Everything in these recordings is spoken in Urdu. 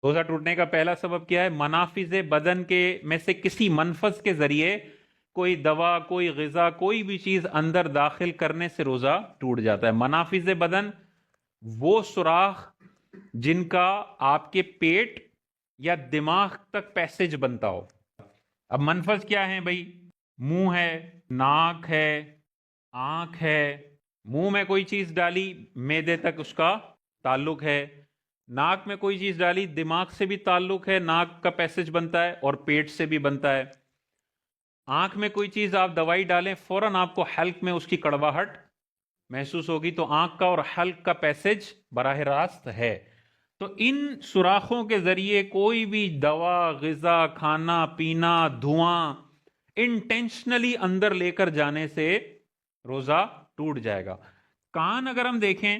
روزہ ٹوٹنے کا پہلا سبب کیا ہے؟ منافذ بدن کے میں سے کسی منفذ کے ذریعے کوئی دوا، کوئی غذا، کوئی بھی چیز اندر داخل کرنے سے روزہ ٹوٹ جاتا ہے۔ منافذ بدن وہ سوراخ جن کا آپ کے پیٹ یا دماغ تک پیسج بنتا ہو۔ اب منفذ کیا ہے بھائی؟ منہ ہے، ناک ہے، آنکھ ہے۔ منہ میں کوئی چیز ڈالی، معدے تک اس کا تعلق ہے۔ ناک میں کوئی چیز ڈالی، دماغ سے بھی تعلق ہے، ناک کا پیسج بنتا ہے اور پیٹ سے بھی بنتا ہے۔ آنکھ میں کوئی چیز آپ دوائی ڈالیں، فوراً آپ کو حلق میں اس کی کڑواہٹ محسوس ہوگی، تو آنکھ کا اور حلق کا پیسج براہ راست ہے۔ تو ان سوراخوں کے ذریعے کوئی بھی دوا، غذا، کھانا پینا، دھواں انٹینشنلی اندر لے کر جانے سے روزہ ٹوٹ جائے گا۔ کان اگر ہم دیکھیں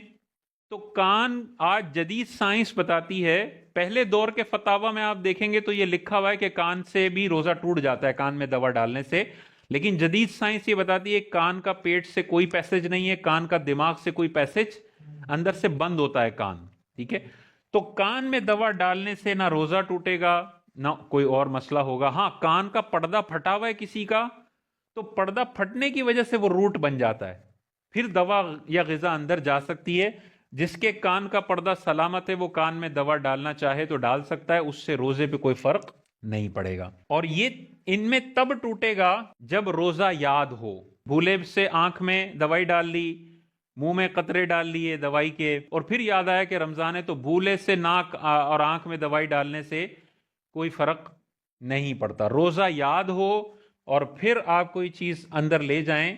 تو کان آج جدید سائنس بتاتی ہے، پہلے دور کے فتاوا میں آپ دیکھیں گے تو یہ لکھا ہوا ہے کہ کان سے بھی روزہ ٹوٹ جاتا ہے کان میں دوا ڈالنے سے، لیکن جدید سائنس یہ بتاتی ہے کان کا پیٹ سے کوئی پیسج نہیں ہے، کان کا دماغ سے کوئی پیسج اندر سے بند ہوتا ہے کان، ٹھیک ہے؟ تو کان میں دوا ڈالنے سے نہ روزہ ٹوٹے گا نہ کوئی اور مسئلہ ہوگا۔ ہاں، کان کا پردہ پھٹا ہوا ہے کسی کا، تو پردہ پھٹنے کی وجہ سے وہ روٹ بن جاتا ہے، پھر دوا یا غذا اندر جا سکتی ہے۔ جس کے کان کا پردہ سلامت ہے وہ کان میں دوا ڈالنا چاہے تو ڈال سکتا ہے، اس سے روزے پہ کوئی فرق نہیں پڑے گا۔ اور یہ ان میں تب ٹوٹے گا جب روزہ یاد ہو۔ بھولے سے آنکھ میں دوائی ڈال لی، منہ میں قطرے ڈال لیے دوائی کے، اور پھر یاد آیا کہ رمضان ہے، تو بھولے سے ناک اور آنکھ میں دوائی ڈالنے سے کوئی فرق نہیں پڑتا۔ روزہ یاد ہو اور پھر آپ کوئی چیز اندر لے جائیں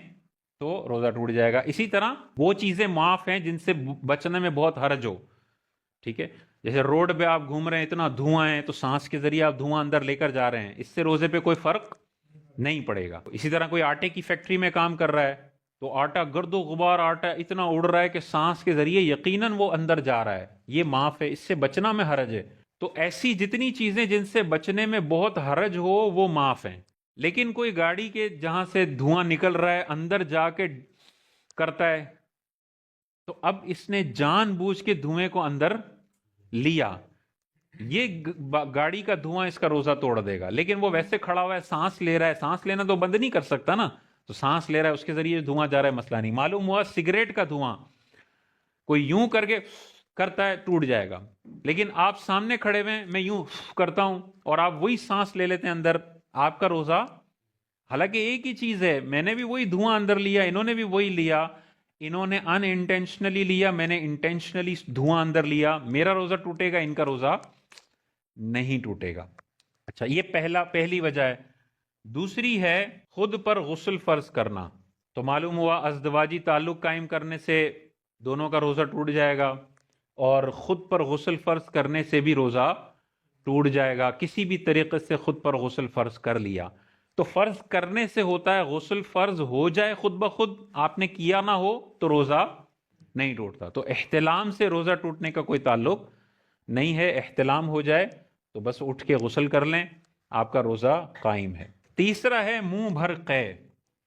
تو روزہ ٹوٹ جائے گا۔ اسی طرح وہ چیزیں معاف ہیں جن سے بچنے میں بہت حرج ہو، ٹھیک ہے؟ جیسے روڈ پہ آپ گھوم رہے ہیں، اتنا دھواں ہے، تو سانس کے ذریعے آپ دھواں اندر لے کر جا رہے ہیں، اس سے روزے پہ کوئی فرق نہیں پڑے گا۔ اسی طرح کوئی آٹے کی فیکٹری میں کام کر رہا ہے، تو آٹا گرد و غبار، آٹا اتنا اڑ رہا ہے کہ سانس کے ذریعے یقیناً وہ اندر جا رہا ہے، یہ معاف ہے، اس سے بچنا میں حرج ہے۔ تو ایسی جتنی چیزیں جن سے بچنے میں بہت حرج ہو وہ معاف ہیں۔ لیکن کوئی گاڑی کے جہاں سے دھواں نکل رہا ہے اندر جا کے کرتا ہے، تو اب اس نے جان بوجھ کے دھوئیں کو اندر لیا، یہ گاڑی کا دھواں اس کا روزہ توڑ دے گا۔ لیکن وہ ویسے کھڑا ہوا ہے، سانس لے رہا ہے، سانس لینا تو بند نہیں کر سکتا نا، تو سانس لے رہا ہے، اس کے ذریعے دھواں جا رہا ہے، مسئلہ نہیں۔ معلوم ہوا سگریٹ کا دھواں کوئی یوں کر کے کرتا ہے، ٹوٹ جائے گا، لیکن آپ سامنے کھڑے ہوئے، میں یوں کرتا ہوں اور آپ وہی سانس لے لیتے ہیں اندر، آپ کا روزہ، حالانکہ ایک ہی چیز ہے، میں نے بھی وہی دھواں اندر لیا، انہوں نے بھی وہی لیا، انہوں نے ان انٹینشنلی لیا، میں نے انٹینشنلی دھواں اندر لیا، میرا روزہ ٹوٹے گا، ان کا روزہ نہیں ٹوٹے گا۔ اچھا، یہ پہلی وجہ ہے۔ دوسری ہے خود پر غسل فرض کرنا، تو معلوم ہوا ازدواجی تعلق قائم کرنے سے دونوں کا روزہ ٹوٹ جائے گا، اور خود پر غسل فرض کرنے سے بھی روزہ ٹوٹ جائے گا۔ کسی بھی طریقے سے خود پر غسل فرض کر لیا تو فرض کرنے سے ہوتا ہے، غسل فرض ہو جائے خود بخود، آپ نے کیا نہ ہو تو روزہ نہیں ٹوٹتا۔ تو احتلام سے روزہ ٹوٹنے کا کوئی تعلق نہیں ہے، احتلام ہو جائے تو بس اٹھ کے غسل کر لیں، آپ کا روزہ قائم ہے۔ تیسرا ہے منہ بھر قے۔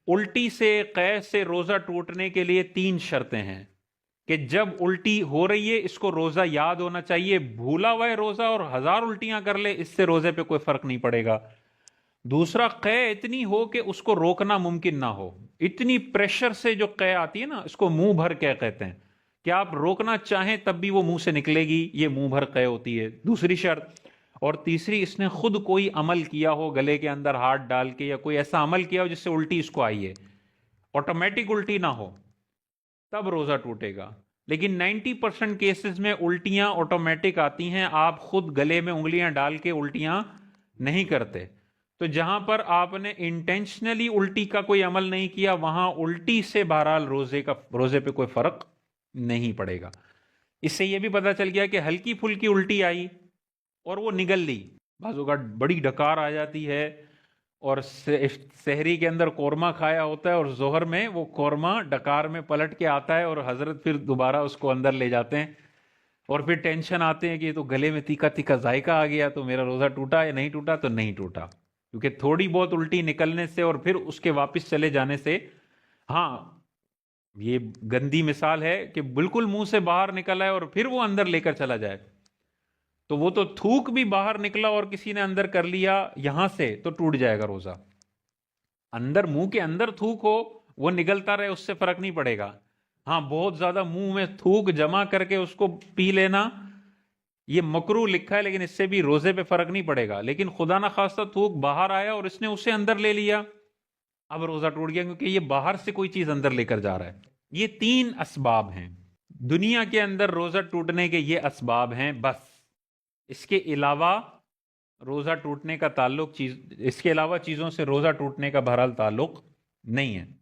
الٹی سے، قے سے روزہ ٹوٹنے کے لیے 3 شرطیں ہیں کہ جب الٹی ہو رہی ہے اس کو روزہ یاد ہونا چاہیے، بھولا ہوا ہے روزہ اور 1000 الٹیاں کر لے، اس سے روزے پہ کوئی فرق نہیں پڑے گا۔ دوسرا، قے اتنی ہو کہ اس کو روکنا ممکن نہ ہو، اتنی پریشر سے جو قے آتی ہے نا، اس کو منہ بھر قے کہتے ہیں، کہ آپ روکنا چاہیں تب بھی وہ منہ سے نکلے گی، یہ منہ بھر قے ہوتی ہے، دوسری شرط۔ اور تیسری، اس نے خود کوئی عمل کیا ہو، گلے کے اندر ہاتھ ڈال کے یا کوئی ایسا عمل کیا ہو جس سے الٹی اس کو آئی ہے، آٹومیٹک الٹی نہ ہو، تب روزہ ٹوٹے گا۔ لیکن 90% کیسز میں الٹیاں آٹومیٹک آتی ہیں، آپ خود گلے میں انگلیاں ڈال کے الٹیاں نہیں کرتے۔ تو جہاں پر آپ نے انٹینشنلی الٹی کا کوئی عمل نہیں کیا، وہاں الٹی سے بہرحال روزے پہ کوئی فرق نہیں پڑے گا۔ اس سے یہ بھی پتا چل گیا کہ ہلکی پھلکی الٹی آئی اور وہ نگل لی، بعض اوقات بڑی ڈکار آ جاتی ہے، اور سحری کے اندر قورمہ کھایا ہوتا ہے اور ظہر میں وہ قورمہ ڈکار میں پلٹ کے آتا ہے، اور حضرت پھر دوبارہ اس کو اندر لے جاتے ہیں، اور پھر ٹینشن آتے ہیں کہ یہ تو گلے میں تیکھا تیکھا ذائقہ آ گیا، تو میرا روزہ ٹوٹا یا نہیں ٹوٹا؟ تو نہیں ٹوٹا، کیونکہ تھوڑی بہت الٹی نکلنے سے اور پھر اس کے واپس چلے جانے سے، ہاں یہ گندی مثال ہے کہ بالکل منہ سے باہر نکلا ہے اور پھر وہ اندر لے کر چلا جائے، تو وہ تو تھوک بھی باہر نکلا اور کسی نے اندر کر لیا یہاں سے تو ٹوٹ جائے گا روزہ. اندر منہ کے اندر تھوک ہو وہ نگلتا رہے اس سے فرق نہیں پڑے گا. ہاں بہت زیادہ منہ میں تھوک جمع کر کے اس کو پی لینا یہ مکروہ لکھا ہے، لیکن اس سے بھی روزے پہ فرق نہیں پڑے گا. لیکن خدا نہ خواستہ تھوک باہر آیا اور اس نے اسے اندر لے لیا، اب روزہ ٹوٹ گیا کیونکہ یہ باہر سے کوئی چیز اندر لے کر جا رہا ہے. یہ 3 اسباب ہیں دنیا کے اندر روزہ ٹوٹنے کے، یہ اسباب ہیں بس. اس کے علاوہ روزہ ٹوٹنے کا تعلق اس کے علاوہ چیزوں سے روزہ ٹوٹنے کا بہرحال تعلق نہیں ہے.